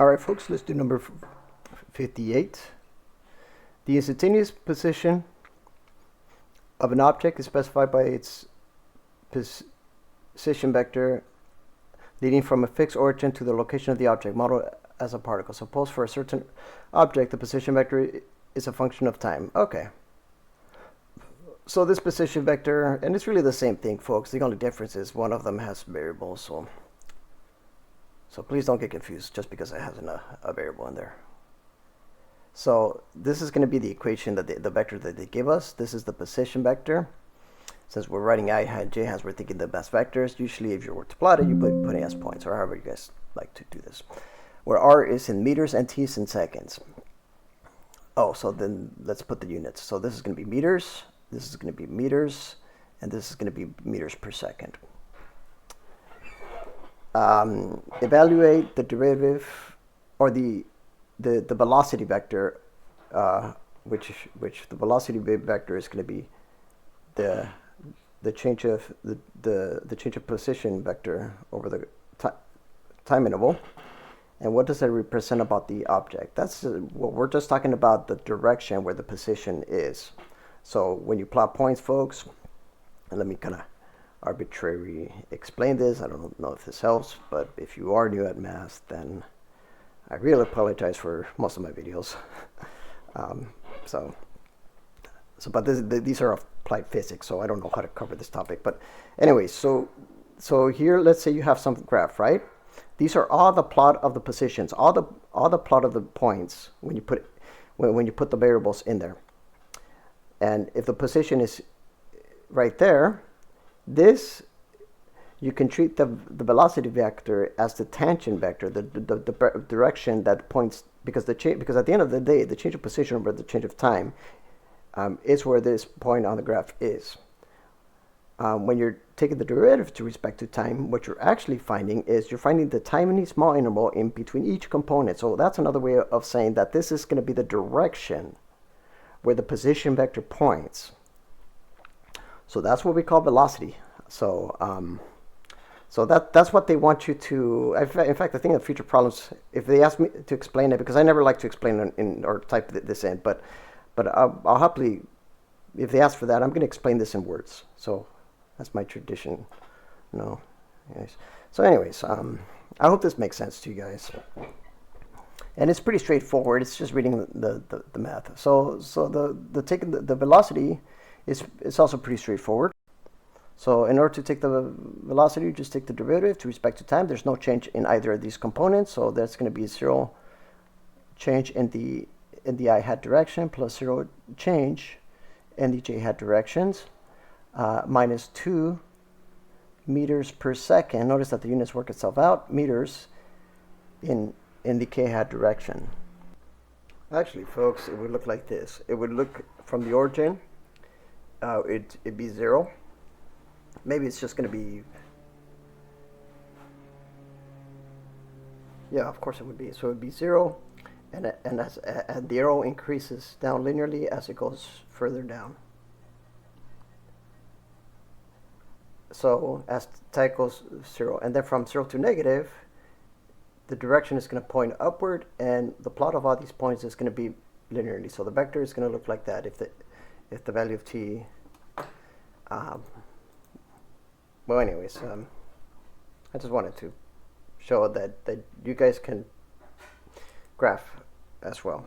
All right, folks, let's do number 58. The instantaneous position of an object is specified by its position vector leading from a fixed origin to the location of the object modeled as a particle. Suppose for a certain object, the position vector is a function of time. Okay. So this position vector, and it's really the same thing, folks. The only difference is one of them has variables. So please don't get confused just because it has a variable in there. So this is going to be the equation that the vector that they give us. This is the position vector. Since we're writing I hat, j hats, we're thinking the best vectors. Usually if you were to plot it, you put it as points, or however you guys like to do this. Where r is in meters and t is in seconds. Oh, so then let's put the units. So this is going to be meters, this is going to be meters, and this is going to be meters per second. Evaluate the derivative or the velocity vector, which the velocity vector is going to be the change of the change of position vector over the time interval. And what does that represent about the object? That's well, we're just talking about the direction where the position is. So when you plot points, folks, and let me kind of arbitrarily explain this. I don't know if this helps, but if you are new at math, then I really apologize for most of my videos. But these are applied physics, so I don't know how to cover this topic. But anyway, so here, let's say you have some graph, right? These are all the plot of the positions, all the plot of the points when you put the variables in there. And if the position is right there, this you can treat the velocity vector as the tangent vector, the direction that points, because at the end of the day, the change of position over the change of time is where this point on the graph is. When you're taking the derivative to respect to time, what you're actually finding is you're finding the tiny small interval in between each component. So that's another way of saying that this is going to be the direction where the position vector points. So that's what we call velocity. So that's what they want you to. In fact, I think in future problems, if they ask me to explain it, because I never like to explain in or type this in, but I'll happily, if they ask for that, I'm going to explain this in words. So that's my tradition. No, yes. So anyways, I hope this makes sense to you guys. And it's pretty straightforward. It's just reading the math. So taking the velocity is also pretty straightforward. So in order to take the velocity, you just take the derivative to respect to time. There's no change in either of these components, so that's going to be 0 change in the I hat direction plus 0 change in the j hat directions, minus 2 meters per second. Notice that the units work itself out, meters in the k hat direction. Actually, folks, it would look like this. It would look from the origin, it'd be 0. Maybe it's just going to be, yeah, of course it would be. So it would be 0, and the arrow increases down linearly as it goes further down. So as time goes 0, and then from 0 to negative, the direction is going to point upward, and the plot of all these points is going to be linearly. So the vector is going to look like that if the value of t. Well, anyways, I just wanted to show that you guys can graph as well.